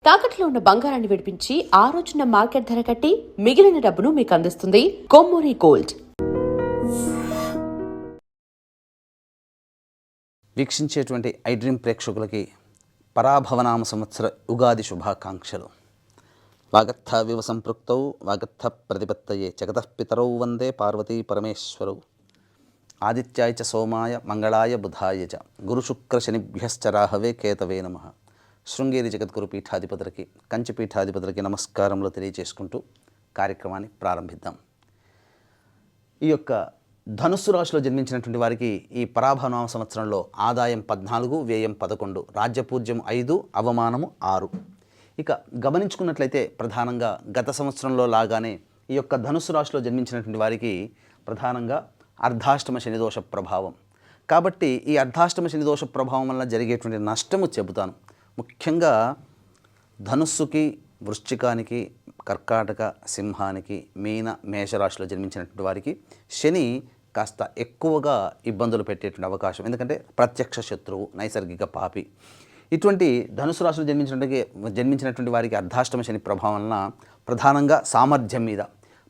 తాకట్లో ఉన్న బంగారాన్ని విడిపించి ఆ రోజున మార్కెట్ ధర కట్టి మిగిలిన డబ్బును మీకు అందిస్తుంది కొమ్మూరి గోల్డ్. వీక్షించేటువంటి ఐ డ్రీమ్ ప్రేక్షకులకి పరాభవనామ సంవత్సర ఉగాది శుభాకాంక్షలు. వాగర్థవివ సంపృక్తౌ వాగర్థ ప్రతిపత్తయే జగతః పితరౌ వందే పార్వతీ పరమేశ్వరౌ. ఆదిత్యాయ చ సోమాయ మంగళాయ బుధాయ చ గురుశుక్ర శనిభ్యశ్చ రాహవే కేతవే నమః. శృంగేరి జగద్గురు పీఠాధిపతులకి కంచి పీఠాధిపతులకి నమస్కారంలో తెలియజేసుకుంటూ కార్యక్రమాన్ని ప్రారంభిద్దాం. ఈ యొక్క ధనుస్సు రాశిలో జన్మించినటువంటి వారికి ఈ పరాభవనామ సంవత్సరంలో ఆదాయం 14, వ్యయం 11, రాజ్యపూజ్యం 5, అవమానము 6. ఇక గమనించుకున్నట్లయితే ప్రధానంగా గత సంవత్సరంలో లాగానే ఈ యొక్క ధనుస్సు రాశిలో జన్మించినటువంటి వారికి ప్రధానంగా అర్ధాష్టమ శనిదోష ప్రభావం. కాబట్టి ఈ అర్ధాష్టమ శనిదోష ప్రభావం వల్ల జరిగేటువంటి నష్టము చెబుతాను. ముఖ్యంగా ధనుస్సుకి, వృశ్చికానికి, కర్కాటక, సింహానికి, మీన, మేషరాశిలో జన్మించినటువంటి వారికి శని కాస్త ఎక్కువగా ఇబ్బందులు పెట్టేటువంటి అవకాశం. ఎందుకంటే ప్రత్యక్ష శత్రువు, నైసర్గిక పాపి. ఇటువంటి ధనుసు రాశిలో జన్మించినటువంటి వారికి అర్ధాష్టమ శని ప్రభావం వలన ప్రధానంగా సామర్థ్యం మీద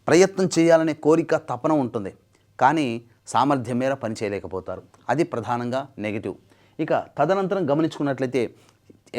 ప్రయత్నం చేయాలనే కోరిక, తపన ఉంటుంది. కానీ సామర్థ్యం మేర పని చేయలేకపోతారు. అది ప్రధానంగా నెగిటివ్. ఇక తదనంతరం గమనించుకున్నట్లయితే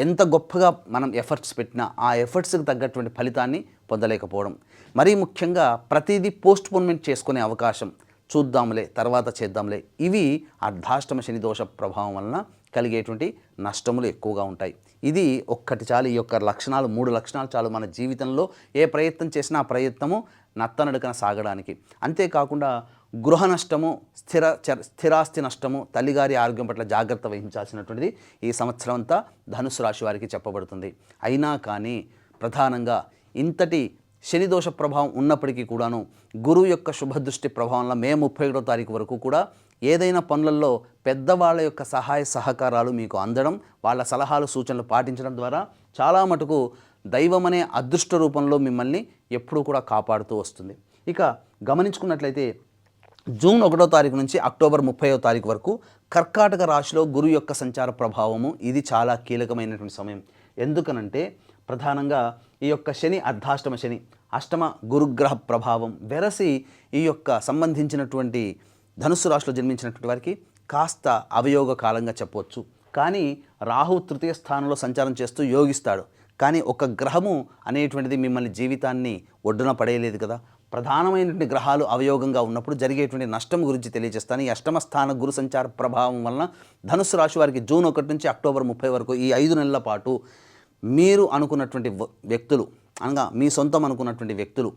ఎంత గొప్పగా మనం ఎఫర్ట్స్ పెట్టినా ఆ ఎఫర్ట్స్కి తగ్గటువంటి ఫలితాన్ని పొందలేకపోవడం. మరీ ముఖ్యంగా ప్రతిదీ పోస్ట్పోన్మెంట్ చేసుకునే అవకాశం, చూద్దాంలే, తర్వాత చేద్దాంలే, ఇవి అర్ధాష్టమ శని దోష ప్రభావం వలన కలిగేటువంటి నష్టములు ఎక్కువగా ఉంటాయి. ఇది ఒక్కటి చాలు. ఈ యొక్క లక్షణాలు, 3 లక్షణాలు చాలు మన జీవితంలో ఏ ప్రయత్నం చేసినా ఆ ప్రయత్నము నత్తనడుకన సాగడానికి. అంతేకాకుండా గృహ నష్టము, స్థిరాస్తి నష్టము, తల్లిగారి ఆరోగ్యం పట్ల జాగ్రత్త వహించాల్సినటువంటిది ఈ సంవత్సరం అంతా ధనుసు రాశి వారికి చెప్పబడుతుంది. అయినా కానీ ప్రధానంగా ఇంతటి శనిదోష ప్రభావం ఉన్నప్పటికీ కూడాను గురువు యొక్క శుభదృష్టి ప్రభావంలో మే 31వ తారీఖు వరకు కూడా ఏదైనా పనులలో పెద్దవాళ్ళ యొక్క సహాయ సహకారాలు మీకు అందడం, వాళ్ళ సలహాలు సూచనలు పాటించడం ద్వారా చాలా మటుకు దైవం అనే అదృష్ట రూపంలో మిమ్మల్ని ఎప్పుడూ కూడా కాపాడుతూ వస్తుంది. ఇక గమనించుకున్నట్లయితే జూన్ 1వ తారీఖు నుంచి అక్టోబర్ 30వ తారీఖు వరకు కర్కాటక రాశిలో గురువు యొక్క సంచార ప్రభావము ఇది చాలా కీలకమైనటువంటి సమయం. ఎందుకనంటే ప్రధానంగా ఈ యొక్క శని అర్ధాష్టమ శని, అష్టమ గురుగ్రహ ప్రభావం వెరసి ఈ యొక్క సంబంధించినటువంటి ధనుస్సు రాశిలో జన్మించినటువంటి వారికి కాస్త అవయోగ కాలంగా చెప్పవచ్చు. కానీ రాహు తృతీయ స్థానంలో సంచారం చేస్తూ యోగిస్తాడు. కానీ ఒక గ్రహము అనేటువంటిది మిమ్మల్ని జీవితాన్ని ఒడ్డున పడేయలేదు కదా. ప్రధానమైనటువంటి గ్రహాలు అవయోగంగా ఉన్నప్పుడు జరిగేటువంటి నష్టం గురించి తెలియజేస్తాను. ఈ అష్టమ స్థాన గురు సంచార ప్రభావం వలన ధనుస్సు రాశి వారికి జూన్ 1 నుంచి అక్టోబర్ 30 వరకు ఈ 5 నెలల పాటు మీరు అనుకున్నటువంటి వ్యక్తులు, అనగా మీ సొంతం అనుకున్నటువంటి వ్యక్తులు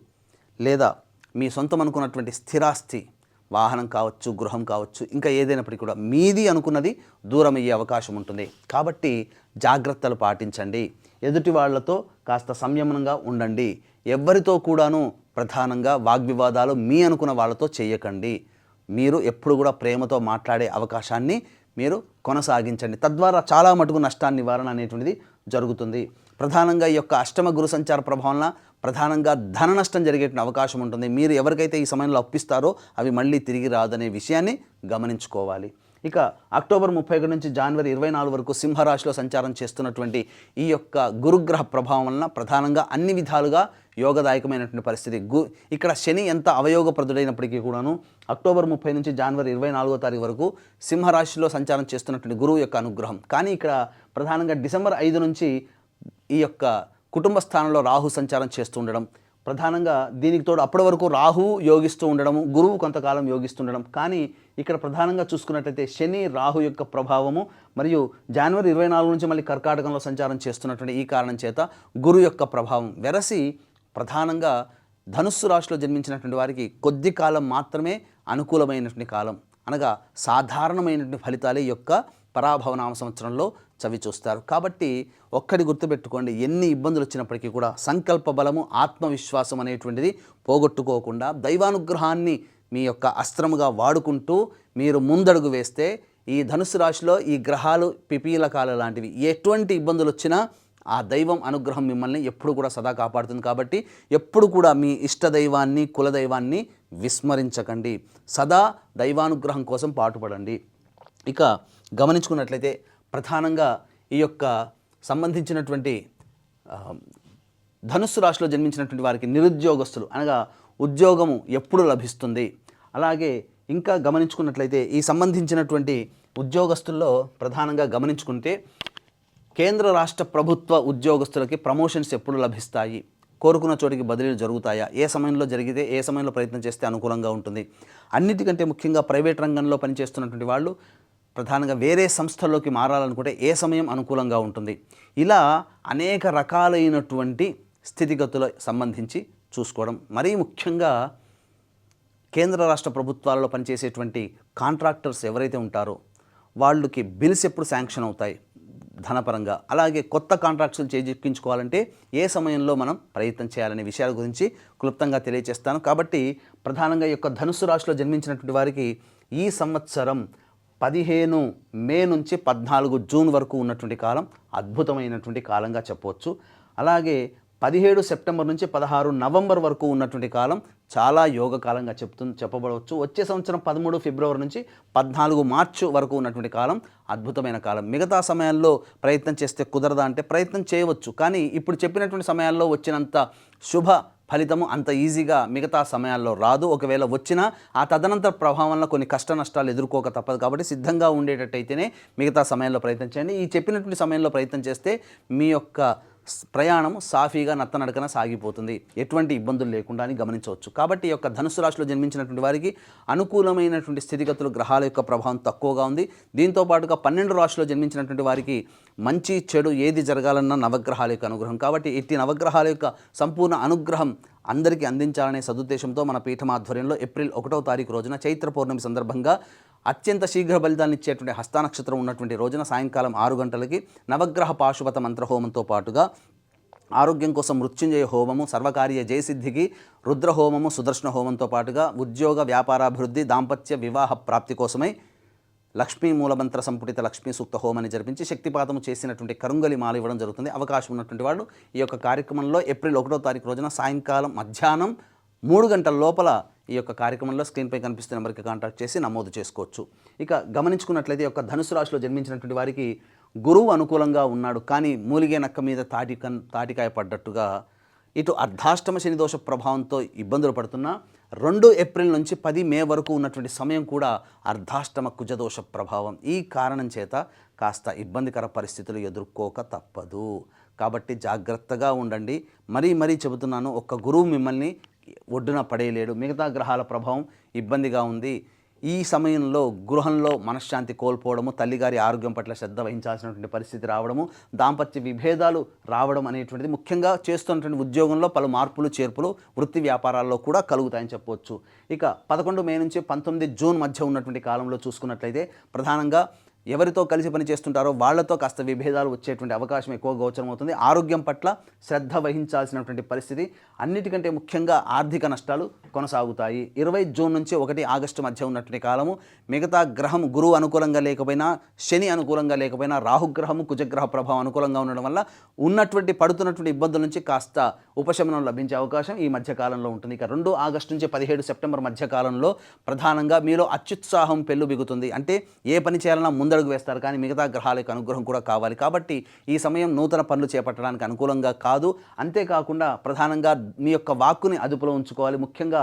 లేదా మీ సొంతం అనుకున్నటువంటి స్థిరాస్తి, వాహనం కావచ్చు, గృహం కావచ్చు, ఇంకా ఏదైనప్పటికీ కూడా మీది అనుకున్నది దూరం అయ్యే అవకాశం ఉంటుంది. కాబట్టి జాగ్రత్తలు పాటించండి. ఎదుటి వాళ్లతో కాస్త సంయమనంగా ఉండండి. ఎవరితో కూడాను ప్రధానంగా వాగ్వివాదాలు మీ అనుకున్న వాళ్ళతో చేయకండి. మీరు ఎప్పుడు కూడా ప్రేమతో మాట్లాడే అవకాశాన్ని మీరు కొనసాగించండి. తద్వారా చాలా మటుకు నష్టాన్ని నివారణ అనేటువంటిది జరుగుతుంది. ప్రధానంగా ఈ యొక్క అష్టమ గురు సంచార ప్రభావంలో ప్రధానంగా ధన నష్టం జరిగేటువంటి అవకాశం ఉంటుంది. మీరు ఎవరికైతే ఈ సమయంలో అప్పిస్తారో అవి మళ్ళీ తిరిగి రాదనే విషయాన్ని గమనించుకోవాలి. ఇక అక్టోబర్ 31 నుంచి జనవరి 24 వరకు సింహరాశిలో సంచారం చేస్తున్నటువంటి ఈ యొక్క గురుగ్రహ ప్రభావం వలన ప్రధానంగా అన్ని విధాలుగా యోగదాయకమైనటువంటి పరిస్థితి. ఇక్కడ శని ఎంత అవయోగప్రదుడైనప్పటికీ కూడాను అక్టోబర్ 30 నుంచి జనవరి 24వ తారీఖు వరకు సింహరాశిలో సంచారం చేస్తున్నటువంటి గురువు యొక్క అనుగ్రహం. కానీ ఇక్కడ ప్రధానంగా డిసెంబర్ 5 నుంచి ఈ యొక్క కుటుంబ స్థానంలో రాహు సంచారం చేస్తూ ఉండడం, ప్రధానంగా దీనికి తోడు అప్పటి వరకు రాహువు యోగిస్తూ ఉండడము, గురువు కొంతకాలం యోగిస్తుండడం. కానీ ఇక్కడ ప్రధానంగా చూసుకున్నట్లయితే శని, రాహు యొక్క ప్రభావము మరియు జనవరి 24 నుంచి మళ్ళీ కర్కాటకంలో సంచారం చేస్తున్నటువంటి ఈ కారణం చేత గురువు యొక్క ప్రభావం వెరసి ప్రధానంగా ధనుస్సు రాశిలో జన్మించినటువంటి వారికి కొద్ది కాలం మాత్రమే అనుకూలమైనటువంటి కాలం, అనగా సాధారణమైనటువంటి ఫలితాలే ఈ యొక్క పరాభవనామ సంవత్సరంలో చవి చూస్తారు. కాబట్టి ఒక్కటి గుర్తుపెట్టుకోండి, ఎన్ని ఇబ్బందులు వచ్చినప్పటికీ కూడా సంకల్ప బలము, ఆత్మవిశ్వాసం అనేటువంటిది పోగొట్టుకోకుండా దైవానుగ్రహాన్ని మీ యొక్క అస్త్రముగా వాడుకుంటూ మీరు ముందడుగు వేస్తే ఈ ధనుసు రాశిలో ఈ గ్రహాలు పిపీలకాల లాంటివి ఎటువంటి ఇబ్బందులు వచ్చినా ఆ దైవం అనుగ్రహం మిమ్మల్ని ఎప్పుడు కూడా సదా కాపాడుతుంది. కాబట్టి ఎప్పుడు కూడా మీ ఇష్టదైవాన్ని, కులదైవాన్ని విస్మరించకండి. సదా దైవానుగ్రహం కోసం పాటుపడండి. ఇక గమనించుకున్నట్లయితే ప్రధానంగా ఈ యొక్క సంబంధించినటువంటి ఆ, ధనుస్సు రాశిలో జన్మించినటువంటి వారికి నిరుద్యోగస్తులు అనగా ఉద్యోగము ఎప్పుడు లభిస్తుంది, అలాగే ఇంకా గమనించుకున్నట్లయితే ఈ సంబంధించినటువంటి ఉద్యోగస్తుల్లో ప్రధానంగా గమనించుకుంటే కేంద్ర రాష్ట్ర ప్రభుత్వ ఉద్యోగస్తులకి ప్రమోషన్స్ ఎప్పుడు లభిస్తాయి, కోరుకున్న చోటికి బదిలీలు జరుగుతాయా, ఏ సమయంలో జరిగితే ఏ సమయంలో ప్రయత్నం చేస్తే అనుకూలంగా ఉంటుంది, అన్నిటికంటే ముఖ్యంగా ప్రైవేట్ రంగంలో పనిచేస్తున్నటువంటి వాళ్ళు ప్రధానంగా వేరే సంస్థల్లోకి మారాలనుకుంటే ఏ సమయం అనుకూలంగా ఉంటుంది, ఇలా అనేక రకాలైనటువంటి స్థితిగతుల సంబంధించి చూసుకోవడం. మరీ ముఖ్యంగా కేంద్ర రాష్ట్ర ప్రభుత్వాలలో పనిచేసేటువంటి కాంట్రాక్టర్స్ ఎవరైతే ఉంటారో వాళ్ళకి బిల్స్ ఎప్పుడు శాంక్షన్ అవుతాయి ధనపరంగా, అలాగే కొత్త కాంట్రాక్ట్స్లు చేజిక్కించుకోవాలంటే ఏ సమయంలో మనం ప్రయత్నం చేయాలనే విషయాల గురించి క్లుప్తంగా తెలియజేస్తాను. కాబట్టి ప్రధానంగా ఈ యొక్క ధనుస్సు రాశిలో జన్మించినటువంటి వారికి ఈ సంవత్సరం 15 మే నుంచి 14 జూన్ వరకు ఉన్నటువంటి కాలం అద్భుతమైనటువంటి కాలంగా చెప్పవచ్చు. అలాగే 17 సెప్టెంబర్ నుంచి 16 నవంబర్ వరకు ఉన్నటువంటి కాలం చాలా యోగ కాలంగా చెప్పబడవచ్చు. వచ్చే సంవత్సరం 13 ఫిబ్రవరి నుంచి 14 మార్చి వరకు ఉన్నటువంటి కాలం అద్భుతమైన కాలం. మిగతా సమయాల్లో ప్రయత్నం చేస్తే కుదరదా అంటే ప్రయత్నం చేయవచ్చు, కానీ ఇప్పుడు చెప్పినటువంటి సమయాల్లో వచ్చినంత శుభ ఫలితము అంత ఈజీగా మిగతా సమయాల్లో రాదు. ఒకవేళ వచ్చినా ఆ తదనంతర ప్రభావం వల్ల కొన్ని కష్ట నష్టాలు ఎదుర్కోక తప్పదు. కాబట్టి సిద్ధంగా ఉండేటట్టయితేనే మిగతా సమయంలో ప్రయత్నం చేయండి. ఈ చెప్పినటువంటి సమయంలో ప్రయత్నం చేస్తే మీ యొక్క ప్రయాణం సాఫీగా నత్తనడకన సాగిపోతుంది, ఎటువంటి ఇబ్బందులు లేకుండా అని గమనించవచ్చు. కాబట్టి ఈ యొక్క ధనుసు రాశిలో జన్మించినటువంటి వారికి అనుకూలమైనటువంటి స్థితిగతులు గ్రహాల యొక్క ప్రభావం తక్కువగా ఉంది. దీంతో పాటుగా 12 రాశిలో జన్మించినటువంటి వారికి మంచి చెడు ఏది జరగాలన్నా నవగ్రహాల యొక్క అనుగ్రహం. కాబట్టి ఇట్టి నవగ్రహాల యొక్క సంపూర్ణ అనుగ్రహం అందరికీ అందించాలనే సదుద్దేశంతో మన పీఠం ఆధ్వర్యంలో ఏప్రిల్ 1వ తారీఖు రోజున చైత్ర పౌర్ణమి సందర్భంగా అత్యంత శీఘ్ర ఫలితాలను ఇచ్చేటువంటి హస్తానక్షత్రం ఉన్నటువంటి రోజున సాయంకాలం 6 గంటలకి నవగ్రహ పాశుపత మంత్రహోమంతో పాటుగా ఆరోగ్యం కోసం మృత్యుంజయ హోమము, సర్వకార్య జయసిద్ధికి రుద్రహోమము, సుదర్శన హోమంతో పాటుగా ఉద్యోగ వ్యాపారాభివృద్ధి, దాంపత్య వివాహ ప్రాప్తి కోసమై లక్ష్మీ మూలమంత్ర సంపుటిత లక్ష్మీ సూక్త హోమాన్ని జరిపించి శక్తిపాతము చేసినటువంటి కరుంగలి మాల ఇవ్వడం జరుగుతుంది. అవకాశం ఉన్నటువంటి వాళ్ళు ఈ యొక్క కార్యక్రమంలో ఏప్రిల్ 1వ తారీఖు రోజున సాయంకాలం మధ్యాహ్నం 3 గంటల లోపల ఈ యొక్క కార్యక్రమంలో స్క్రీన్పై కనిపిస్తున్న నెంబర్కి కాంటాక్ట్ చేసి నమోదు చేసుకోవచ్చు. ఇక గమనించుకున్నట్లయితే ఈ యొక్క ధనుసు రాశిలో జన్మించినటువంటి వారికి గురువు అనుకూలంగా ఉన్నాడు, కానీ మూలిగే నక్క మీద తాటికాయ పడ్డట్టుగా ఇటు అర్ధాష్టమ శని దోష ప్రభావంతో ఇబ్బందులు పడుతున్నా 2 ఏప్రిల్ నుంచి 10 మే వరకు ఉన్నటువంటి సమయం కూడా అర్ధాష్టమ కుజదోష ప్రభావం. ఈ కారణం చేత కాస్త ఇబ్బందికర పరిస్థితులు ఎదుర్కోక తప్పదు. కాబట్టి జాగ్రత్తగా ఉండండి. మరీ చెబుతున్నాను, ఒక్క గురువు మిమ్మల్ని ఒడ్డున పడేయలేడు. మిగతా గ్రహాల ప్రభావం ఇబ్బందిగా ఉంది. ఈ సమయంలో గృహంలో మనశ్శాంతి కోల్పోవడము, తల్లిగారి ఆరోగ్యం పట్ల శ్రద్ధ వహించాల్సినటువంటి పరిస్థితి రావడము, దాంపత్య విభేదాలు రావడం అనేటువంటిది ముఖ్యంగా చేస్తున్నటువంటి ఉద్యోగంలో పలు మార్పులు చేర్పులు వృత్తి వ్యాపారాల్లో కూడా కలుగుతాయని చెప్పవచ్చు. ఇక 11 మే నుంచి 19 జూన్ మధ్య ఉన్నటువంటి కాలంలో చూసుకున్నట్లయితే ప్రధానంగా ఎవరితో కలిసి పని చేస్తుంటారో వాళ్లతో కాస్త విభేదాలు వచ్చేటువంటి అవకాశం ఎక్కువ గోచరమవుతుంది. ఆరోగ్యం పట్ల శ్రద్ధ వహించాల్సినటువంటి పరిస్థితి, అన్నిటికంటే ముఖ్యంగా ఆర్థిక నష్టాలు కొనసాగుతాయి. 20 జూన్ నుంచి 1 ఆగస్టు మధ్య ఉన్నటువంటి కాలము మిగతా గ్రహం గురువు అనుకూలంగా లేకపోయినా, శని అనుకూలంగా లేకపోయినా, రాహుగ్రహము కుజగ్రహ ప్రభావం అనుకూలంగా ఉండడం వల్ల పడుతున్నటువంటి ఇబ్బందుల నుంచి కాస్త ఉపశమనం లభించే అవకాశం ఈ మధ్యకాలంలో ఉంటుంది. ఇక 2 ఆగస్టు నుంచి 17 సెప్టెంబర్ మధ్యకాలంలో ప్రధానంగా మీలో అత్యుత్సాహం పెళ్ళు బిగుతుంది. అంటే ఏ పని చేయాలన్నా ముందడుగు వేస్తారు, కానీ మిగతా గ్రహాల యొక్క అనుగ్రహం కూడా కావాలి. కాబట్టి ఈ సమయం నూతన పనులు చేపట్టడానికి అనుకూలంగా కాదు. అంతేకాకుండా ప్రధానంగా మీ యొక్క వాక్కుని అదుపులో ఉంచుకోవాలి. ముఖ్యంగా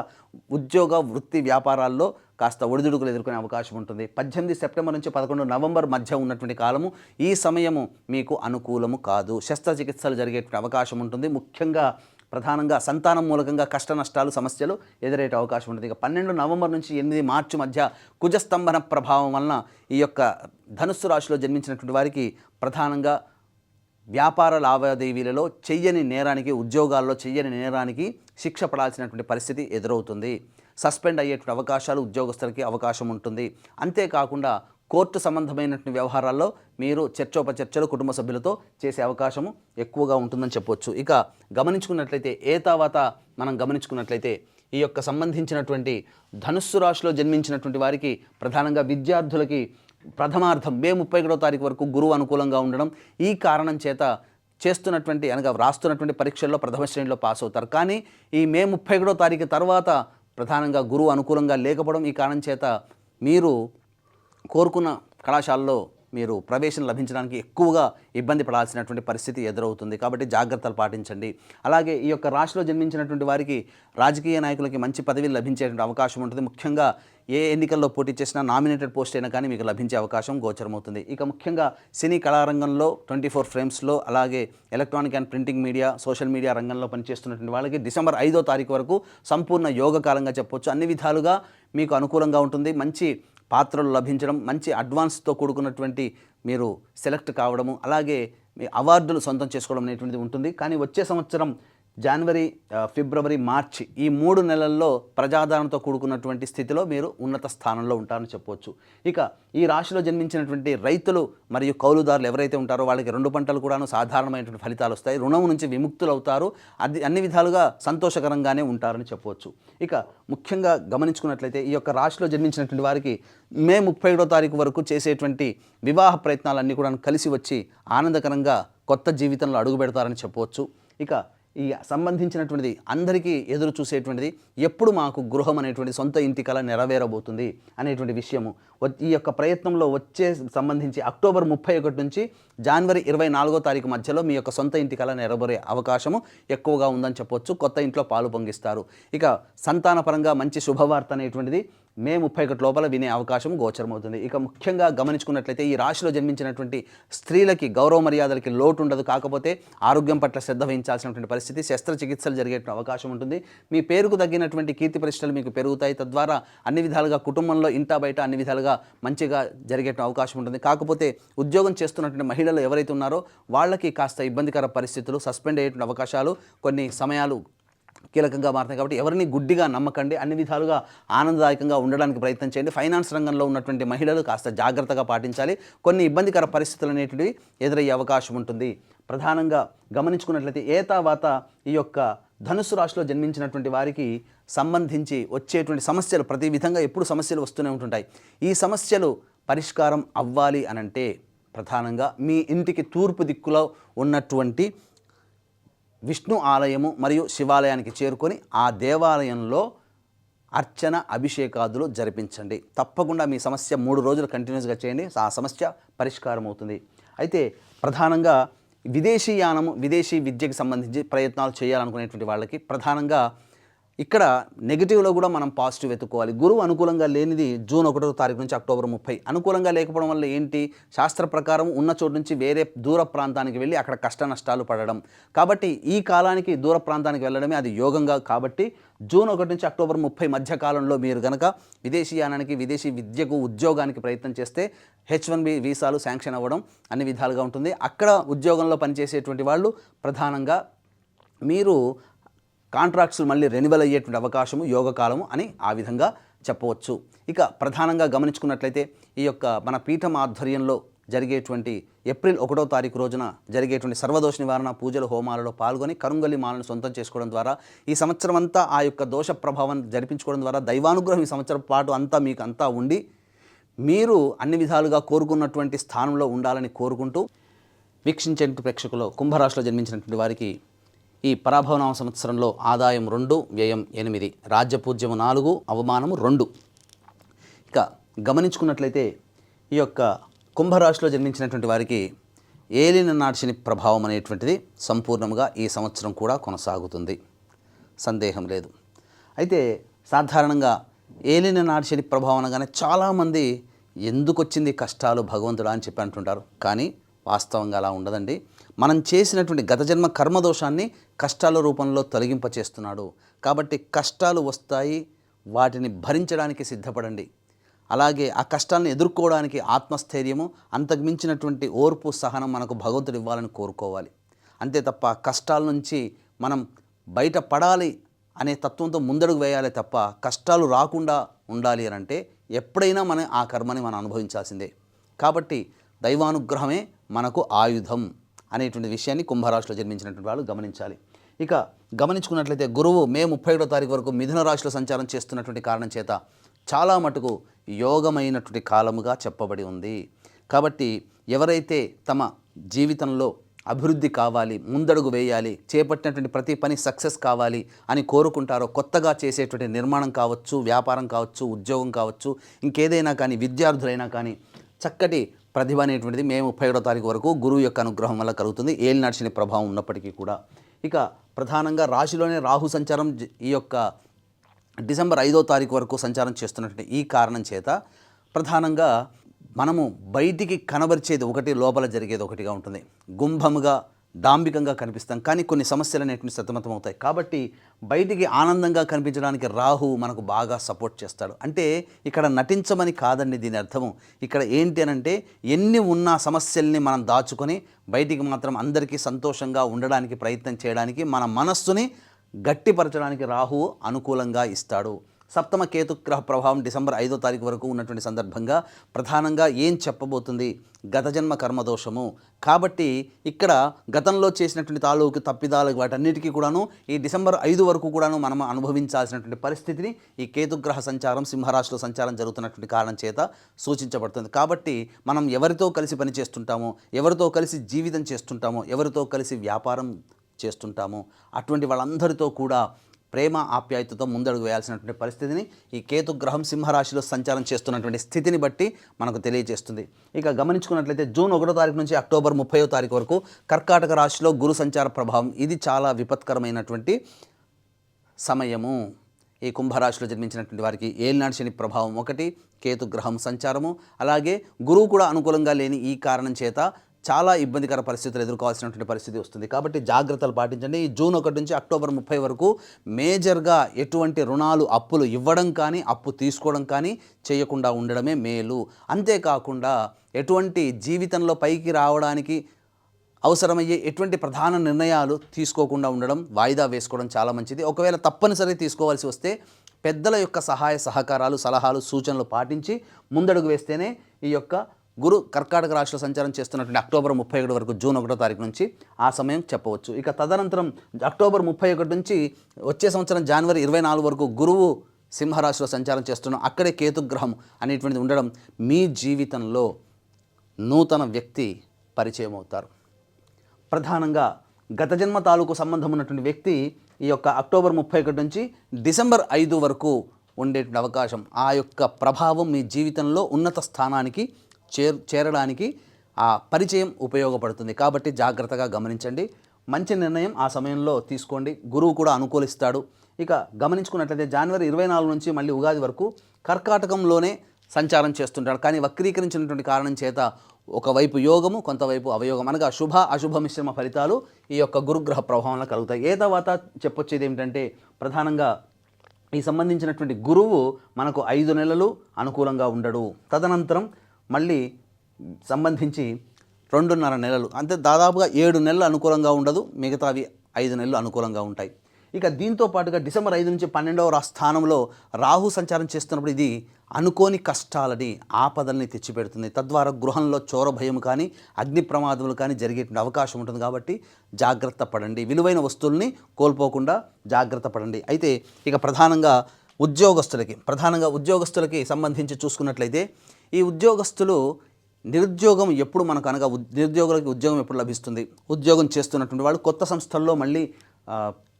ఉద్యోగ వృత్తి వ్యాపారాల్లో కాస్త ఒడిదుడుకులు ఎదుర్కొనే అవకాశం ఉంటుంది. 18 సెప్టెంబర్ నుంచి 11 నవంబర్ మధ్య ఉన్నటువంటి కాలము ఈ సమయము మీకు అనుకూలము కాదు. శస్త్రచికిత్సలు జరిగేటువంటి అవకాశం ఉంటుంది. ముఖ్యంగా ప్రధానంగా సంతానం మూలకంగా కష్ట నష్టాలు సమస్యలు ఎదురయ్యే అవకాశం ఉంటుంది. ఇక 12 నవంబర్ నుంచి 8 మార్చి మధ్య కుజస్తంభన ప్రభావం వలన ఈ యొక్క ధనుస్సు రాశిలో జన్మించినటువంటి వారికి ప్రధానంగా వ్యాపార లావాదేవీలలో చెయ్యని నేరానికి, ఉద్యోగాల్లో చెయ్యని నేరానికి శిక్ష పడాల్సినటువంటి పరిస్థితి ఎదురవుతుంది. సస్పెండ్ అయ్యేటువంటి అవకాశాలు ఉద్యోగస్తులకి అవకాశం ఉంటుంది. అంతేకాకుండా కోర్టు సంబంధమైనటువంటి వ్యవహారాల్లో మీరు చర్చోపచర్చలు కుటుంబ సభ్యులతో చేసే అవకాశము ఎక్కువగా ఉంటుందని చెప్పవచ్చు. ఇక మనం గమనించుకున్నట్లయితే ఈ యొక్క సంబంధించినటువంటి ధనుస్సు రాశిలో జన్మించినటువంటి వారికి ప్రధానంగా విద్యార్థులకి ప్రథమార్థం మే 31వ తారీఖు వరకు గురువు అనుకూలంగా ఉండడం, ఈ కారణం చేత వ్రాస్తున్నటువంటి పరీక్షల్లో ప్రథమ శ్రేణిలో పాస్ అవుతారు. కానీ ఈ మే 31వ తారీఖు తర్వాత ప్రధానంగా గురువు అనుకూలంగా లేకపోవడం, ఈ కారణం చేత మీరు కోరుకున్న కళాశాలలో మీరు ప్రవేశం లభించడానికి ఎక్కువగా ఇబ్బంది పడాల్సినటువంటి పరిస్థితి ఎదురవుతుంది. కాబట్టి జాగ్రత్తలు పాటించండి. అలాగే ఈ యొక్క రాశిలో జన్మించినటువంటి వారికి రాజకీయ నాయకులకి మంచి పదవిలు లభించేటువంటి అవకాశం ఉంటుంది. ముఖ్యంగా ఏ ఎన్నికల్లో పోటీ చేసినా నామినేటెడ్ పోస్ట్ అయినా కానీ మీకు లభించే అవకాశం గోచరమవుతుంది. ఇక ముఖ్యంగా సినీ కళారంగంలో 24 ఫ్రేమ్స్లో, అలాగే electronic and printing media, social media రంగంలో పనిచేస్తున్నటువంటి వాళ్ళకి డిసెంబర్ 5వ తారీఖు వరకు సంపూర్ణ యోగకాలంగా చెప్పొచ్చు. అన్ని విధాలుగా మీకు అనుకూలంగా ఉంటుంది. మంచి పాత్రలు లభించడం, మంచి అడ్వాన్స్తో కూడుకున్నటువంటి మీరు సెలెక్ట్ కావడము, అలాగే మీ అవార్డులు సొంతం చేసుకోవడం అనేటువంటిది ఉంటుంది. కానీ వచ్చే సంవత్సరం జనవరి, ఫిబ్రవరి, మార్చి ఈ 3 నెలల్లో ప్రజాదరణతో కూడుకున్నటువంటి స్థితిలో మీరు ఉన్నత స్థానంలో ఉంటారని చెప్పవచ్చు. ఇక ఈ రాశిలో జన్మించినటువంటి రైతులు మరియు కౌలుదారులు ఎవరైతే ఉంటారో వాళ్ళకి 2 పంటలు కూడాను సాధారణమైనటువంటి ఫలితాలు వస్తాయి. రుణం నుంచి విముక్తులు అవుతారు. అది అన్ని విధాలుగా సంతోషకరంగానే ఉంటారని చెప్పవచ్చు. ఇక ముఖ్యంగా గమనించుకున్నట్లయితే ఈ యొక్క రాశిలో జన్మించినటువంటి వారికి మే 31వ తారీఖు వరకు చేసేటువంటి వివాహ ప్రయత్నాలన్నీ కూడా కలిసి వచ్చి ఆనందకరంగా కొత్త జీవితంలో అడుగు పెడతారని చెప్పవచ్చు. ఇక ఈ సంబంధించినటువంటిది అందరికీ ఎదురు చూసేటువంటిది ఎప్పుడు మాకు గృహం అనేటువంటి సొంత ఇంటి కల నెరవేరబోతుంది అనేటువంటి విషయము. ఈ యొక్క ప్రయత్నంలో వచ్చే సంబంధించి అక్టోబర్ 31 నుంచి జనవరి 24వ తారీఖు మధ్యలో మీ యొక్క సొంత ఇంటి కల నెరవేరే అవకాశము ఎక్కువగా ఉందని చెప్పొచ్చు. కొత్త ఇంట్లో పాలు పొంగిస్తారు. ఇక సంతానపరంగా మంచి శుభవార్త అనేటువంటిది మే 31 లోపల వినే అవకాశం గోచరమవుతుంది. ఇక ముఖ్యంగా గమనించుకున్నట్లయితే ఈ రాశిలో జన్మించినటువంటి స్త్రీలకి గౌరవ మర్యాదలకి లోటు ఉండదు. కాకపోతే ఆరోగ్యం పట్ల శ్రద్ధ వహించాల్సినటువంటి పరిస్థితి, శస్త్రచికిత్సలు జరిగే అవకాశం ఉంటుంది. మీ పేరుకు తగ్గినటువంటి కీర్తి ప్రతిష్టలు మీకు పెరుగుతాయి. తద్వారా అన్ని విధాలుగా కుటుంబంలో ఇంటా బయట అన్ని విధాలుగా మంచిగా జరిగే అవకాశం ఉంటుంది. కాకపోతే ఉద్యోగం చేస్తున్నటువంటి మహిళలు ఎవరైతే ఉన్నారో వాళ్ళకి కాస్త ఇబ్బందికర పరిస్థితులు, సస్పెండ్ అయ్యేటువంటి అవకాశాలు కొన్ని సమయాలు కీలకంగా మారుతాయి. కాబట్టి ఎవరిని గుడ్డిగా నమ్మకండి. అన్ని విధాలుగా ఆనందదాయకంగా ఉండడానికి ప్రయత్నం చేయండి. ఫైనాన్స్ రంగంలో ఉన్నటువంటి మహిళలు కాస్త జాగ్రత్తగా పాటించాలి. కొన్ని ఇబ్బందికర పరిస్థితులు అనేటివి ఎదురయ్యే అవకాశం ఉంటుంది. ప్రధానంగా గమనించుకున్నట్లయితే ఏతావాత ఈ యొక్క ధనుస్సు రాశిలో జన్మించినటువంటి వారికి సంబంధించి వచ్చేటువంటి సమస్యలు ప్రతి విధంగా ఎప్పుడు సమస్యలు వస్తూనే ఉంటుంటాయి. ఈ సమస్యలు పరిష్కారం అవ్వాలి అనంటే ప్రధానంగా మీ ఇంటికి తూర్పు దిక్కులో ఉన్నటువంటి విష్ణు ఆలయము మరియు శివాలయానికి చేరుకొని ఆ దేవాలయంలో అర్చన, అభిషేకాదులు జరిపించండి. తప్పకుండా మీ సమస్య 3 రోజులు కంటిన్యూస్గా చేయండి. ఆ సమస్య పరిష్కారం అవుతుంది. అయితే ప్రధానంగా విదేశీయానము, విదేశీ విద్యకి సంబంధించి ప్రయత్నాలు చేయాలనుకునేటువంటి వాళ్ళకి ప్రధానంగా ఇక్కడ నెగిటివ్లో కూడా మనం పాజిటివ్ వెతుక్కోవాలి. గురువు అనుకూలంగా లేనిది జూన్ 1వ తారీఖు నుంచి అక్టోబర్ 30. అనుకూలంగా లేకపోవడం వల్ల ఏంటి, శాస్త్ర ప్రకారం ఉన్న చోటు నుంచి వేరే దూర ప్రాంతానికి వెళ్ళి అక్కడ కష్ట నష్టాలు పడడం. కాబట్టి ఈ కాలానికి దూర ప్రాంతానికి వెళ్ళడమే అది యోగంగా. కాబట్టి జూన్ 1 నుంచి అక్టోబర్ 30 మధ్య కాలంలో మీరు కనుక విదేశీయానానికి, విదేశీ విద్యకు, ఉద్యోగానికి ప్రయత్నం చేస్తే H1B వీసాలు శాంక్షన్ అవ్వడం అన్ని విధాలుగా ఉంటుంది. అక్కడ ఉద్యోగంలో పనిచేసేటువంటి వాళ్ళు ప్రధానంగా మీరు కాంట్రాక్ట్స్ మళ్ళీ రెన్యువల్ అయ్యేటువంటి అవకాశము యోగకాలము అని ఆ విధంగా చెప్పవచ్చు. ఇక ప్రధానంగా గమనించుకున్నట్లయితే ఈ యొక్క మన పీఠం ఆధ్వర్యంలో జరిగేటువంటి ఏప్రిల్ 1వ తారీఖు రోజున జరిగేటువంటి సర్వదోష నివారణ పూజల హోమాలలో పాల్గొని కరుంగలి మాలను సొంతం చేసుకోవడం ద్వారా ఈ సంవత్సరం అంతా ఆ యొక్క దోష ప్రభావం జరిపించుకోవడం ద్వారా దైవానుగ్రహం ఈ సంవత్సరం పాటు అంతా మీకు అంతా ఉండి మీరు అన్ని విధాలుగా కోరుకున్నటువంటి స్థానంలో ఉండాలని కోరుకుంటూ వీక్షించే ప్రేక్షకులు కుంభరాశిలో జన్మించినటువంటి వారికి ఈ పరాభవనామ సంవత్సరంలో ఆదాయం 2, వ్యయం 8, రాజ్యపూజ్యము 4, అవమానము 2. ఇక గమనించుకున్నట్లయితే ఈ యొక్క కుంభరాశిలో జన్మించినటువంటి వారికి ఏలిన నాటి ప్రభావం అనేటువంటిది సంపూర్ణంగా ఈ సంవత్సరం కూడా కొనసాగుతుంది, సందేహం లేదు. అయితే సాధారణంగా ఏలిన నాటి ప్రభావం అనగానే చాలామంది ఎందుకు వచ్చింది కష్టాలు భగవంతుడా అని చెప్పి అంటుంటారు. కానీ వాస్తవంగా అలా ఉండదండి. మనం చేసినటువంటి గత జన్మ కర్మదోషాన్ని కష్టాల రూపంలో తొలగింపచేస్తున్నాడు. కాబట్టి కష్టాలు వస్తాయి, వాటిని భరించడానికి సిద్ధపడండి. అలాగే ఆ కష్టాలను ఎదుర్కోవడానికి ఆత్మస్థైర్యము, అంతకుమించినటువంటి ఓర్పు, సహనం మనకు భగవంతుడు ఇవ్వాలని కోరుకోవాలి. అంతే తప్ప కష్టాల నుంచి మనం బయటపడాలి అనే తత్వంతో ముందడుగు వేయాలి తప్ప కష్టాలు రాకుండా ఉండాలి అని అంటే ఎప్పుడైనా మనం ఆ కర్మని మనం అనుభవించాల్సిందే. కాబట్టి దైవానుగ్రహమే మనకు ఆయుధం అనేటువంటి విషయాన్ని కుంభరాశిలో జన్మించినటువంటి వాళ్ళు గమనించాలి. ఇక గమనించుకున్నట్లయితే గురువు మే 31వ తారీఖు వరకు మిథున రాశిలో సంచారం చేస్తున్నటువంటి కారణం చేత చాలా మటుకు యోగమైనటువంటి కాలముగా చెప్పబడి ఉంది. కాబట్టి ఎవరైతే తమ జీవితంలో అభివృద్ధి కావాలి, ముందడుగు వేయాలి, చేపట్టినటువంటి ప్రతి పని సక్సెస్ కావాలి అని కోరుకుంటారో, కొత్తగా చేసేటువంటి నిర్మాణం కావచ్చు, వ్యాపారం కావచ్చు, ఉద్యోగం కావచ్చు, ఇంకేదైనా కానీ, విద్యార్థులైనా కానీ చక్కటి ప్రతిభ అనేటువంటిది మే 31వ తారీఖు వరకు గురువు యొక్క అనుగ్రహం వల్ల కలుగుతుంది. ఏలినాటి శని ప్రభావం ఉన్నప్పటికీ కూడా. ఇక ప్రధానంగా రాశిలోనే రాహు సంచారం ఈ యొక్క డిసెంబర్ 5వ తారీఖు వరకు సంచారం చేస్తున్నటువంటి ఈ కారణం చేత ప్రధానంగా మనము బయటికి కనబరిచేది ఒకటి, లోపల జరిగేది ఒకటిగా ఉంటుంది. గుంభముగా డాంబికంగా కనిపిస్తాం, కానీ కొన్ని సమస్యలు అనేటువంటి సతమతం అవుతాయి. కాబట్టి బయటికి ఆనందంగా కనిపించడానికి రాహు మనకు బాగా సపోర్ట్ చేస్తాడు. అంటే ఇక్కడ నటించమని కాదండి దీని అర్థము. ఇక్కడ ఏంటి అనంటే ఎన్ని ఉన్న సమస్యల్ని మనం దాచుకొని బయటికి మాత్రం అందరికీ సంతోషంగా ఉండడానికి ప్రయత్నం చేయడానికి మన మనస్సుని గట్టిపరచడానికి రాహు అనుకూలంగా ఇస్తాడు. సప్తమ కేతుగ్రహ ప్రభావం డిసెంబర్ 5వ తారీఖు వరకు ఉన్నటువంటి సందర్భంగా ప్రధానంగా ఏం చెప్పబోతుంది? గత జన్మ కర్మదోషము. కాబట్టి ఇక్కడ గతంలో చేసినటువంటి తాలూకు తప్పిదాలు వాటన్నిటికీ కూడాను ఈ డిసెంబర్ 5 వరకు కూడాను మనం అనుభవించాల్సినటువంటి పరిస్థితిని ఈ కేతుగ్రహ సంచారం సింహరాశిలో సంచారం జరుగుతున్నటువంటి కారణం చేత సూచించబడుతుంది. కాబట్టి మనం ఎవరితో కలిసి పని చేస్తుంటామో, ఎవరితో కలిసి జీవితం చేస్తుంటామో, ఎవరితో కలిసి వ్యాపారం చేస్తుంటామో అటువంటి వాళ్ళందరితో కూడా ప్రేమ ఆప్యాయతతో ముందడుగు వేయాల్సినటువంటి పరిస్థితిని ఈ కేతుగ్రహం సింహరాశిలో సంచారం చేస్తున్నటువంటి స్థితిని బట్టి మనకు తెలియజేస్తుంది. ఇక గమనించుకున్నట్లయితే జూన్ 1వ తారీఖు నుంచి అక్టోబర్ 30వ తారీఖు వరకు కర్కాటక రాశిలో గురు సంచార ప్రభావం ఇది చాలా విపత్కరమైనటువంటి సమయము. ఈ కుంభరాశిలో జన్మించినటువంటి వారికి ఏలినాటి శని ప్రభావం ఒకటి, కేతుగ్రహం సంచారము, అలాగే గురువు కూడా అనుకూలంగా లేని ఈ కారణం చేత చాలా ఇబ్బందికర పరిస్థితులు ఎదుర్కోవాల్సినటువంటి పరిస్థితి వస్తుంది. కాబట్టి జాగ్రత్తలు పాటించండి. ఈ జూన్ 1 నుంచి అక్టోబర్ 30 వరకు మేజర్గా ఎటువంటి రుణాలు అప్పులు ఇవ్వడం కానీ అప్పు తీసుకోవడం కానీ చేయకుండా ఉండడమే మేలు. అంతేకాకుండా ఎటువంటి జీవితంలో పైకి రావడానికి అవసరమయ్యే ఎటువంటి ప్రధాన నిర్ణయాలు తీసుకోకుండా ఉండడం, వాయిదా వేసుకోవడం చాలా మంచిది. ఒకవేళ తప్పనిసరి తీసుకోవాల్సి వస్తే పెద్దల యొక్క సహాయ సహకారాలు, సలహాలు, సూచనలు పాటించి ముందడుగు వేస్తేనే ఈ యొక్క గురు కర్కాటక రాశిలో సంచారం చేస్తున్నటువంటి అక్టోబర్ 31 వరకు జూన్ 1వ తారీఖు నుంచి ఆ సమయం చెప్పవచ్చు. ఇక తదనంతరం అక్టోబర్ 31 నుంచి వచ్చే సంవత్సరం జనవరి 24 వరకు గురువు సింహరాశిలో సంచారం చేస్తున్నాం. అక్కడే కేతుగ్రహం అనేటువంటిది ఉండడం మీ జీవితంలో నూతన వ్యక్తి పరిచయం అవుతారు. ప్రధానంగా గత జన్మ తాలూకు సంబంధం ఉన్నటువంటి వ్యక్తి ఈ యొక్క అక్టోబర్ 31 నుంచి డిసెంబర్ 5 వరకు ఉండేటువంటి అవకాశం, ఆ యొక్క ప్రభావం మీ జీవితంలో ఉన్నత స్థానానికి చేరడానికి ఆ పరిచయం ఉపయోగపడుతుంది. కాబట్టి జాగ్రత్తగా గమనించండి. మంచి నిర్ణయం ఆ సమయంలో తీసుకోండి. గురువు కూడా అనుకూలిస్తాడు. ఇక గమనించుకున్నట్లయితే జనవరి 24 నుంచి మళ్ళీ ఉగాది వరకు కర్కాటకంలోనే సంచారం చేస్తుంటాడు. కానీ వక్రీకరించినటువంటి కారణం చేత ఒకవైపు యోగము, కొంతవైపు అవయోగం అనగా శుభ అశుభ మిశ్రమ ఫలితాలు ఈ యొక్క గురుగ్రహ ప్రభావంలో కలుగుతాయి. ఏ తర్వాత చెప్పొచ్చేది ఏమిటంటే ప్రధానంగా ఈ సంబంధించినటువంటి గురువు మనకు 5 నెలలు అనుకూలంగా ఉండడు. తదనంతరం మళ్ళీ సంబంధించి 2.5 నెలలు, అంటే దాదాపుగా 7 నెలలు అనుకూలంగా ఉండదు, మిగతావి 5 నెలలు అనుకూలంగా ఉంటాయి. ఇక దీంతో పాటుగా డిసెంబర్ 5 నుంచి 12వ స్థానంలో రాహు సంచారం చేస్తున్నప్పుడు ఇది అనుకోని కష్టాలని, ఆపదల్ని తెచ్చిపెడుతుంది. తద్వారా గృహంలో చోర భయం కానీ అగ్ని ప్రమాదములు కానీ జరిగేటువంటి అవకాశం ఉంటుంది. కాబట్టి జాగ్రత్త పడండి. విలువైన వస్తువుల్ని కోల్పోకుండా జాగ్రత్త పడండి. అయితే ఇక ప్రధానంగా ఉద్యోగస్తులకి సంబంధించి చూసుకున్నట్లయితే ఈ ఉద్యోగస్తులు నిరుద్యోగం ఎప్పుడు మనకు అనగా నిరుద్యోగులకి ఉద్యోగం ఎప్పుడు లభిస్తుంది? ఉద్యోగం చేస్తున్నటువంటి వాళ్ళు కొత్త సంస్థల్లో మళ్ళీ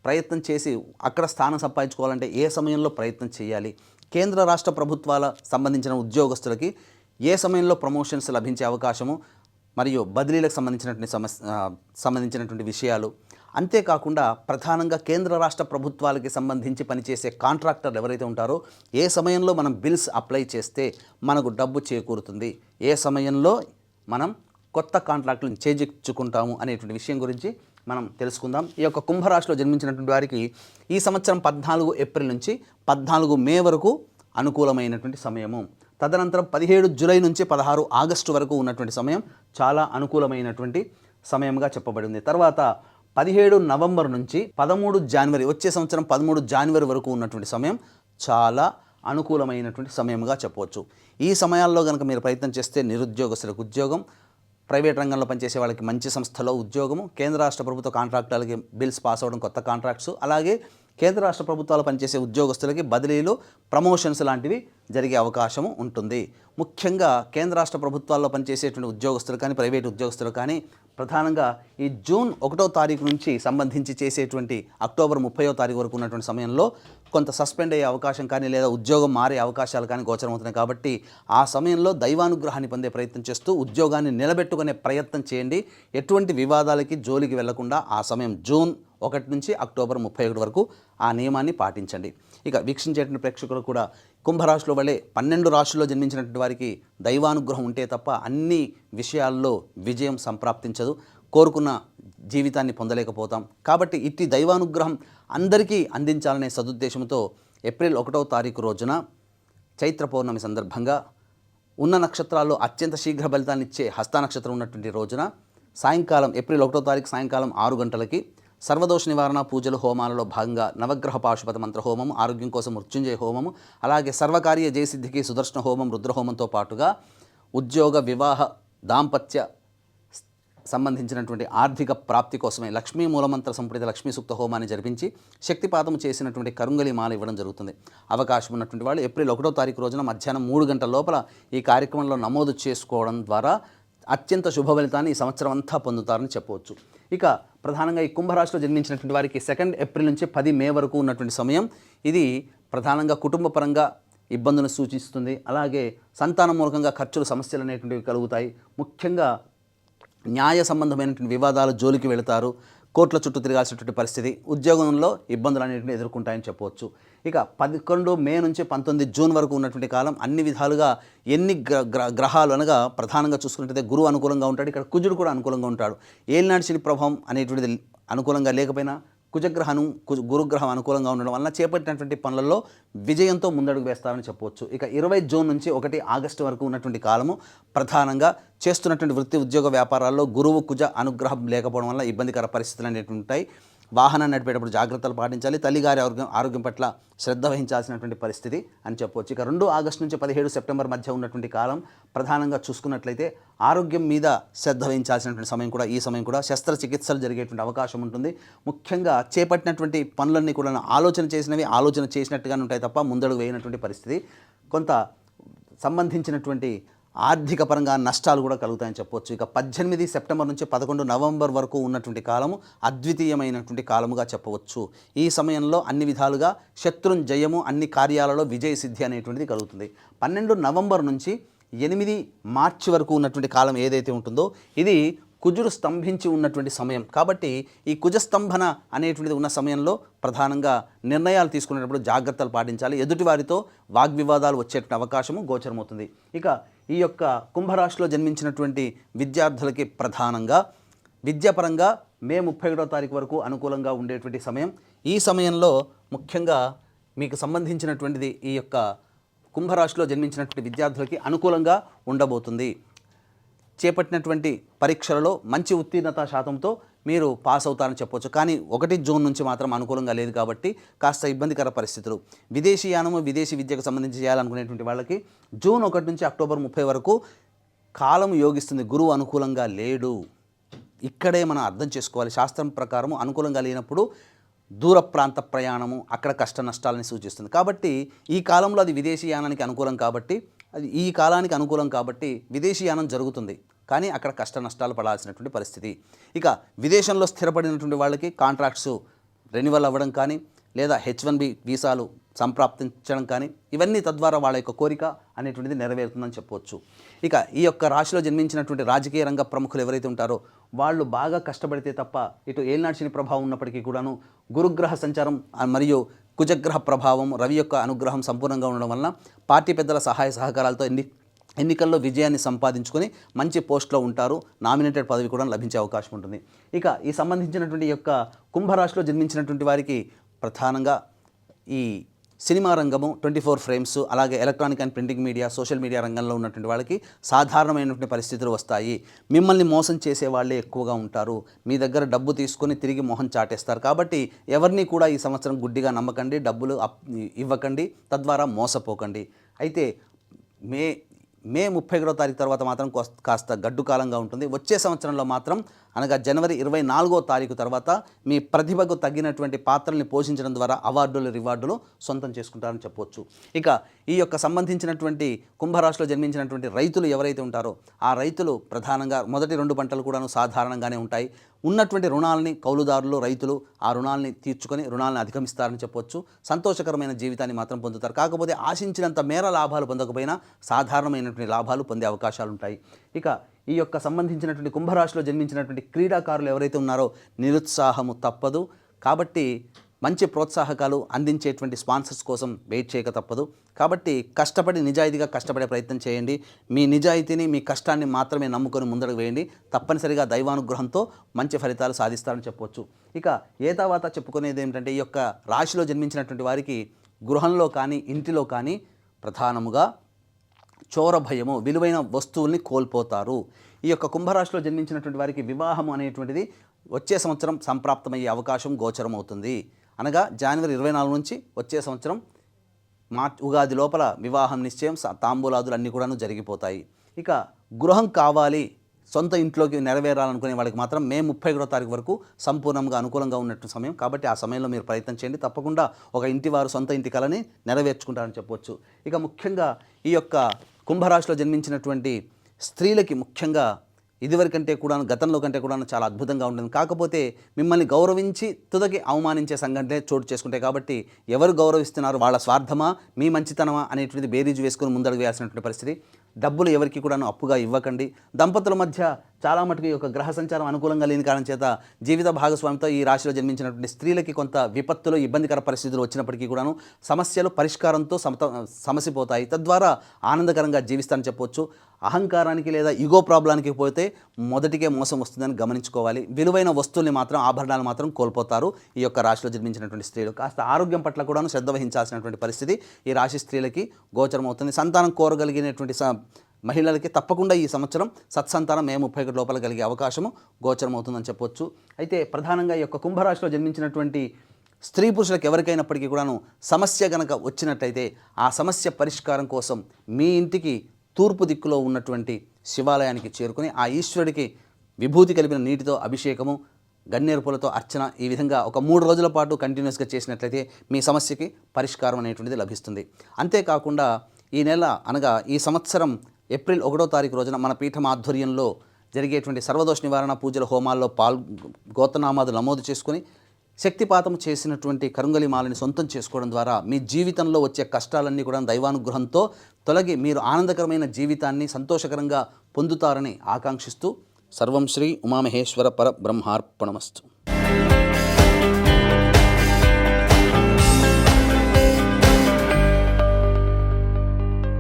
ప్రయత్నం చేసి అక్కడ స్థానం సంపాదించుకోవాలంటే ఏ సమయంలో ప్రయత్నం చేయాలి? కేంద్ర రాష్ట్ర ప్రభుత్వాల సంబంధించిన ఉద్యోగస్తులకి ఏ సమయంలో ప్రమోషన్స్ లభించే అవకాశము మరియు బదిలీలకు సంబంధించినటువంటి విషయాలు, అంతేకాకుండా ప్రధానంగా కేంద్ర రాష్ట్ర ప్రభుత్వాలకి సంబంధించి పనిచేసే కాంట్రాక్టర్లు ఎవరైతే ఉంటారో ఏ సమయంలో మనం బిల్స్ అప్లై చేస్తే మనకు డబ్బు చేకూరుతుంది, ఏ సమయంలో మనం కొత్త కాంట్రాక్టులను చేజిక్కుంటాము అనేటువంటి విషయం గురించి మనం తెలుసుకుందాం. ఈ యొక్క కుంభరాశిలో జన్మించినటువంటి వారికి ఈ సంవత్సరం 14 ఏప్రిల్ నుంచి 14 మే వరకు అనుకూలమైనటువంటి సమయము. తదనంతరం 17 జూలై నుంచి 16 ఆగస్టు వరకు ఉన్నటువంటి సమయం చాలా అనుకూలమైనటువంటి సమయంగా చెప్పబడింది. తర్వాత 17 నవంబర్ నుంచి 13 జనవరి, వచ్చే సంవత్సరం 13 జనవరి వరకు ఉన్నటువంటి సమయం చాలా అనుకూలమైనటువంటి సమయంగా చెప్పవచ్చు. ఈ సమయాల్లో కనుక మీరు ప్రయత్నం చేస్తే నిరుద్యోగస్తులకు ఉద్యోగం, ప్రైవేట్ రంగంలో పనిచేసే వాళ్ళకి మంచి సంస్థలో ఉద్యోగము, కేంద్ర రాష్ట్ర ప్రభుత్వ కాంట్రాక్టులకి బిల్స్ పాస్ అవ్వడం, కొత్త కాంట్రాక్ట్స్, అలాగే కేంద్ర రాష్ట్ర ప్రభుత్వాలు పనిచేసే ఉద్యోగస్తులకి బదిలీలు, ప్రమోషన్స్ లాంటివి జరిగే అవకాశం ఉంటుంది. ముఖ్యంగా కేంద్ర రాష్ట్ర ప్రభుత్వాల్లో పనిచేసేటువంటి ఉద్యోగస్తులు కానీ ప్రైవేట్ ఉద్యోగస్తులు కానీ ప్రధానంగా ఈ జూన్ 1వ తారీఖు నుంచి సంబంధించి చేసేటువంటి అక్టోబర్ 30వ తారీఖు వరకు ఉన్నటువంటి సమయంలో కొంత సస్పెండ్ అయ్యే అవకాశం కానీ లేదా ఉద్యోగం మారే అవకాశాలు కానీ గోచరమవుతున్నాయి. కాబట్టి ఆ సమయంలో దైవానుగ్రహాన్ని పొందే ప్రయత్నం చేస్తూ ఉద్యోగాన్ని నిలబెట్టుకునే ప్రయత్నం చేయండి. ఎటువంటి వివాదాలకి జోలికి వెళ్లకుండా ఆ సమయం జూన్ 1 నుంచి అక్టోబర్ 31 వరకు ఆ నియమాన్ని పాటించండి. ఇక వీక్షించేటువంటి ప్రేక్షకులు కూడా కుంభరాశిలో వల్లే 12 రాశుల్లో జన్మించినటువంటి వారికి దైవానుగ్రహం ఉంటే తప్ప అన్ని విషయాల్లో విజయం సంప్రాప్తించదు, కోరుకున్న జీవితాన్ని పొందలేకపోతాం. కాబట్టి ఇట్టి దైవానుగ్రహం అందరికీ అందించాలనే సదుద్దేశంతో ఏప్రిల్ 1వ తారీఖు రోజున చైత్ర పౌర్ణమి సందర్భంగా ఉన్న నక్షత్రాల్లో అత్యంత శీఘ్ర ఫలితాన్ని ఇచ్చే హస్త నక్షత్రం ఉన్నటువంటి రోజున సాయంకాలం ఏప్రిల్ 1వ తారీఖు సాయంకాలం 6 గంటలకి సర్వదోష నివారణ పూజలు హోమాలలో భాగంగా నవగ్రహ పాశుపత మంత్ర హోమం, ఆరోగ్యం కోసం మృత్యుంజయ హోమము, అలాగే సర్వకార్య జయసిద్ధికి సుదర్శన హోమం, రుద్రహోమంతో పాటుగా ఉద్యోగ, వివాహ, దాంపత్య సంబంధించినటువంటి ఆర్థిక ప్రాప్తి కోసమే లక్ష్మీ మూలమంత్ర సంపుటిత లక్ష్మీ సూక్త హోమాన్ని జరిపించి శక్తిపాతం చేసినటువంటి కరుంగలి మాల ఇవ్వడం జరుగుతుంది. అవకాశం ఉన్నటువంటి వాళ్ళు ఏప్రిల్ 1వ తారీఖు రోజున మధ్యాహ్నం 3 గంటల లోపల ఈ కార్యక్రమంలో నమోదు చేసుకోవడం ద్వారా అత్యంత శుభ ఫలితాన్ని ఈ సంవత్సరం అంతా పొందుతారని చెప్పవచ్చు. ఇక ప్రధానంగా ఈ కుంభరాశిలో జన్మించినటువంటి వారికి 2 ఏప్రిల్ నుంచి 10 మే వరకు ఉన్నటువంటి సమయం ఇది ప్రధానంగా కుటుంబ పరంగా ఇబ్బందులను సూచిస్తుంది. అలాగే సంతానం మూలకంగా ఖర్చులు, సమస్యలు అనేటువంటివి కలుగుతాయి. ముఖ్యంగా న్యాయ సంబంధమైనటువంటి వివాదాల జోలికి వెళతారు, కోర్టుల చుట్టూ తిరగాల్సినటువంటి పరిస్థితి, ఉద్యోగంలో ఇబ్బందులు అనేటివి ఎదుర్కొంటాయని చెప్పవచ్చు. ఇక 11 మే నుంచి 19 జూన్ వరకు ఉన్నటువంటి కాలం అన్ని విధాలుగా ఎన్ని గ్రహాలు అనగా ప్రధానంగా చూసుకున్నట్లయితే గురువు అనుకూలంగా ఉంటాడు, ఇక్కడ కుజుడు కూడా అనుకూలంగా ఉంటాడు. ఏలినాటి శని ప్రభావం అనేటువంటిది అనుకూలంగా లేకపోయినా కుజగ్రహం గురుగ్రహం అనుకూలంగా ఉండడం వలన చేపట్టినటువంటి పనులలో విజయంతో ముందడుగు వేస్తారని చెప్పవచ్చు. ఇక 20 జూన్ నుంచి 1 ఆగస్టు వరకు ఉన్నటువంటి కాలము ప్రధానంగా చేస్తున్నటువంటి వృత్తి, ఉద్యోగ, వ్యాపారాల్లో గురువు కుజ అనుగ్రహం లేకపోవడం వల్ల ఇబ్బందికర పరిస్థితులు అనేవి ఉంటాయి. వాహనాన్ని నడిపేటప్పుడు జాగ్రత్తలు పాటించాలి, తల్లిగారి ఆరోగ్యం పట్ల శ్రద్ధ వహించాల్సినటువంటి పరిస్థితి అని చెప్పవచ్చు. ఇక 2 ఆగస్టు నుంచి 17 సెప్టెంబర్ మధ్య ఉన్నటువంటి కాలం ప్రధానంగా చూసుకున్నట్లయితే ఆరోగ్యం మీద శ్రద్ధ వహించాల్సినటువంటి సమయం కూడా ఈ సమయం కూడా శస్త్రచికిత్సలు జరిగేటువంటి అవకాశం ఉంటుంది. ముఖ్యంగా చేపట్టినటువంటి పనులన్నీ కూడా ఆలోచన చేసినట్టుగానే ఉంటాయి తప్ప ముందడుగు వేయనటువంటి పరిస్థితి. కొంత సంబంధించినటువంటి ఆర్థిక పరంగా నష్టాలు కూడా కలుగుతాయని చెప్పవచ్చు. ఇక 18 సెప్టెంబర్ నుంచి 11 నవంబర్ వరకు ఉన్నటువంటి కాలము అద్వితీయమైనటువంటి కాలముగా చెప్పవచ్చు. ఈ సమయంలో అన్ని విధాలుగా శత్రుంజయము, అన్ని కార్యాలలో విజయ సిద్ధి అనేటువంటిది కలుగుతుంది. 12 నవంబర్ నుంచి 8 మార్చి వరకు ఉన్నటువంటి కాలం ఏదైతే ఉంటుందో ఇది కుజుడు స్తంభించి ఉన్నటువంటి సమయం. కాబట్టి ఈ కుజస్తంభన అనేటువంటిది ఉన్న సమయంలో ప్రధానంగా నిర్ణయాలు తీసుకునేటప్పుడు జాగ్రత్తలు పాటించాలి. ఎదుటివారితో వాగ్వివాదాలు వచ్చేటువంటి అవకాశము గోచరమవుతుంది. ఇక ఈ యొక్క కుంభరాశిలో జన్మించినటువంటి విద్యార్థులకి ప్రధానంగా విద్యాపరంగా మే 31వ తారీఖు వరకు అనుకూలంగా ఉండేటువంటి సమయం. ఈ సమయంలో ముఖ్యంగా మీకు సంబంధించినటువంటిది ఈ యొక్క కుంభరాశిలో జన్మించినటువంటి విద్యార్థులకి అనుకూలంగా ఉండబోతుంది. చేపట్టినటువంటి పరీక్షలలో మంచి ఉత్తీర్ణత శాతంతో మీరు పాస్ అవుతారని చెప్పవచ్చు. కానీ 1 జూన్ నుంచి మాత్రం అనుకూలంగా లేదు కాబట్టి కాస్త ఇబ్బందికర పరిస్థితులు. విదేశీయానము, విదేశీ విద్యకు సంబంధించి చేయాలనుకునేటువంటి వాళ్ళకి జూన్ 1 నుంచి అక్టోబర్ 30 వరకు కాలం యోగిస్తుంది. గురువు అనుకూలంగా లేడు. ఇక్కడే మనం అర్థం చేసుకోవాలి. శాస్త్రం ప్రకారము అనుకూలంగా లేనప్పుడు దూర ప్రాంత ప్రయాణము, అక్కడ కష్ట నష్టాలని సూచిస్తుంది. కాబట్టి ఈ కాలంలో అది విదేశీయానానికి అనుకూలం కాబట్టి, అది ఈ కాలానికి అనుకూలం కాబట్టి విదేశీయానం జరుగుతుంది. కానీ అక్కడ కష్ట నష్టాలు పడాల్సినటువంటి పరిస్థితి. ఇక విదేశంలో స్థిరపడినటువంటి వాళ్ళకి కాంట్రాక్ట్స్ రెన్యువల్ అవ్వడం కానీ లేదా H1B వీసాలు సంప్రాప్తించడం కానీ ఇవన్నీ తద్వారా వాళ్ళ యొక్క కోరిక అనేటువంటిది నెరవేరుతుందని చెప్పవచ్చు. ఇక ఈ యొక్క రాశిలో జన్మించినటువంటి రాజకీయ రంగ ప్రముఖులు ఎవరైతే ఉంటారో వాళ్ళు బాగా కష్టపడితే తప్ప ఇటు ఏలినాటి శని ప్రభావం ఉన్నప్పటికీ కూడాను గురుగ్రహ సంచారం మరియు కుజగ్రహ ప్రభావం, రవి యొక్క అనుగ్రహం సంపూర్ణంగా ఉండడం వలన పార్టీ పెద్దల సహాయ సహకారాలతో ఎన్నికల్లో విజయాన్ని సంపాదించుకొని మంచి పోస్ట్లో ఉంటారు. నామినేటెడ్ పదవి కూడా లభించే అవకాశం ఉంటుంది. ఇక ఈ సంబంధించినటువంటి యొక్క కుంభరాశిలో జన్మించినటువంటి వారికి ప్రధానంగా ఈ సినిమా రంగము, 24 ఫ్రేమ్స్, అలాగే electronic and printing media, social media రంగంలో ఉన్నటువంటి వాళ్ళకి సాధారణమైనటువంటి పరిస్థితులు వస్తాయి. మిమ్మల్ని మోసం చేసే వాళ్ళే ఎక్కువగా ఉంటారు. మీ దగ్గర డబ్బు తీసుకొని తిరిగి మొహం చాటేస్తారు. కాబట్టి ఎవరిని కూడా ఈ సంవత్సరం గుడ్డిగా నమ్మకండి, డబ్బులు ఇవ్వకండి, తద్వారా మోసపోకండి. అయితే మే 31వ తారీఖు తర్వాత మాత్రం కాస్త గడ్డు కాలంగా ఉంటుంది. వచ్చే సంవత్సరంలో మాత్రం అనగా జనవరి 24వ తారీఖు తర్వాత మీ ప్రతిభకు తగ్గినటువంటి పాత్రల్ని పోషించడం ద్వారా అవార్డులు రివార్డులు సొంతం చేసుకుంటారని చెప్పవచ్చు. ఇక ఈ యొక్క సంబంధించినటువంటి కుంభరాశిలో జన్మించినటువంటి రైతులు ఎవరైతే ఉంటారో ఆ రైతులు ప్రధానంగా మొదటి 2 పంటలు కూడాను సాధారణంగానే ఉంటాయి. ఉన్నటువంటి రుణాలని కౌలుదారులు రైతులు ఆ రుణాలని తీర్చుకొని రుణాలను అధిగమిస్తారని చెప్పవచ్చు. సంతోషకరమైన జీవితాన్ని మాత్రం పొందుతారు. కాకపోతే ఆశించినంత మేర లాభాలు పొందకపోయినా సాధారణమైనటువంటి లాభాలు పొందే అవకాశాలు ఉంటాయి. ఇక ఈ యొక్క సంబంధించినటువంటి కుంభరాశిలో జన్మించినటువంటి క్రీడాకారులు ఎవరైతే ఉన్నారో నిరుత్సాహము తప్పదు. కాబట్టి మంచి ప్రోత్సాహకాలు అందించేటువంటి స్పాన్సర్స్ కోసం వెయిట్ చేయక తప్పదు. కాబట్టి కష్టపడి నిజాయితీగా కష్టపడే ప్రయత్నం చేయండి. మీ నిజాయితీని మీ కష్టాన్ని మాత్రమే నమ్ముకొని ముందరకు వేయండి. తప్పనిసరిగా దైవానుగ్రహంతో మంచి ఫలితాలు సాధిస్తారని చెప్పవచ్చు. ఇక ఏతావాత చెప్పుకునేది ఏమిటంటే ఈ యొక్క రాశిలో జన్మించినటువంటి వారికి గృహంలో కానీ ఇంటిలో కానీ ప్రధానముగా చోర భయము, విలువైన వస్తువుల్ని కోల్పోతారు. ఈ యొక్క కుంభరాశిలో జన్మించినటువంటి వారికి వివాహం అనేటువంటిది వచ్చే సంవత్సరం సంప్రాప్తమయ్యే అవకాశం గోచరం అవుతుంది. అనగా జనవరి 24 నుంచి వచ్చే సంవత్సరం ఉగాది లోపల వివాహం నిశ్చయం, తాంబూలాదులు అన్నీ కూడాను జరిగిపోతాయి. ఇక గృహం కావాలి, సొంత ఇంట్లోకి నెరవేరాలనుకునే వాళ్ళకి మాత్రం మే 31వ తారీఖు వరకు సంపూర్ణంగా అనుకూలంగా ఉన్నట్టు సమయం. కాబట్టి ఆ సమయంలో మీరు ప్రయత్నం చేయండి. తప్పకుండా ఒక ఇంటి వారు సొంత ఇంటి కలని నెరవేర్చుకుంటారని చెప్పవచ్చు. ఇక ముఖ్యంగా ఈ యొక్క కుంభరాశిలో జన్మించినటువంటి స్త్రీలకి ముఖ్యంగా ఇదివరకంటే కూడా గతంలో కంటే కూడా చాలా అద్భుతంగా ఉంటుంది. కాకపోతే మిమ్మల్ని గౌరవించి తుదకి అవమానించే సంఘటనే చోటు చేసుకుంటాయి. కాబట్టి ఎవరు గౌరవిస్తున్నారు, వాళ్ళ స్వార్థమా మీ మంచితనమా అనేటువంటిది బేరీజు వేసుకొని ముందడుగు వేయాల్సినటువంటి పరిస్థితి. డబ్బులు ఎవరికి కూడాను అప్పుగా ఇవ్వకండి. దంపతుల మధ్య చాలా మటుకు ఈ యొక్క గ్రహ సంచారం అనుకూలంగా లేని కారణం చేత జీవిత భాగస్వామితో ఈ రాశిలో జన్మించినటువంటి స్త్రీలకి కొంత విపత్తులు, ఇబ్బందికర పరిస్థితులు వచ్చినప్పటికీ కూడాను సమస్యలు పరిష్కారంతో సమసిపోతాయి. తద్వారా ఆనందకరంగా జీవిస్తారని చెప్పవచ్చు. అహంకారానికి లేదా ఈగో ప్రాబ్లానికి పోతే మొదటికే మోసం వస్తుందని గమనించుకోవాలి. విలువైన వస్తువుల్ని మాత్రం, ఆభరణాలు మాత్రం కోల్పోతారు ఈ యొక్క రాశిలో జన్మించినటువంటి స్త్రీలు. కాస్త ఆరోగ్యం పట్ల కూడాను శ్రద్ధ వహించాల్సినటువంటి పరిస్థితి ఈ రాశి స్త్రీలకి గోచరం అవుతుంది. సంతానం కోరగలిగినటువంటి మహిళలకి తప్పకుండా ఈ సంవత్సరం సత్సంతానం మే 31 లోపల కలిగే అవకాశము గోచరం అవుతుందని చెప్పొచ్చు. అయితే ప్రధానంగా ఈ యొక్క కుంభరాశిలో జన్మించినటువంటి స్త్రీ పురుషులకు ఎవరికైనప్పటికీ కూడాను సమస్య గనక వచ్చినట్టయితే ఆ సమస్య పరిష్కారం కోసం మీ ఇంటికి తూర్పు దిక్కులో ఉన్నటువంటి శివాలయానికి చేరుకుని ఆ ఈశ్వరుడికి విభూతి కలిపిన నీటితో అభిషేకము, గన్నేరు పూలతో అర్చన, ఈ విధంగా ఒక 3 రోజుల పాటు కంటిన్యూస్గా చేసినట్లయితే మీ సమస్యకి పరిష్కారం అనేటువంటిది లభిస్తుంది. అంతేకాకుండా ఈ నెల అనగా ఈ సంవత్సరం ఏప్రిల్ 1వ తారీఖు రోజున మన పీఠం ఆధ్వర్యంలో జరిగేటువంటి సర్వదోష నివారణ పూజల హోమాల్లో గోత్రనామాలు నమోదు చేసుకుని శక్తిపాతం చేసినటువంటి కరుంగలి మాలని సొంతం చేసుకోవడం ద్వారా మీ జీవితంలో వచ్చే కష్టాలన్నీ కూడా దైవానుగ్రహంతో తొలగి మీరు ఆనందకరమైన జీవితాన్ని సంతోషకరంగా పొందుతారని ఆకాంక్షిస్తూ సర్వం శ్రీ ఉమామహేశ్వర పర బ్రహ్మార్పణమస్తు.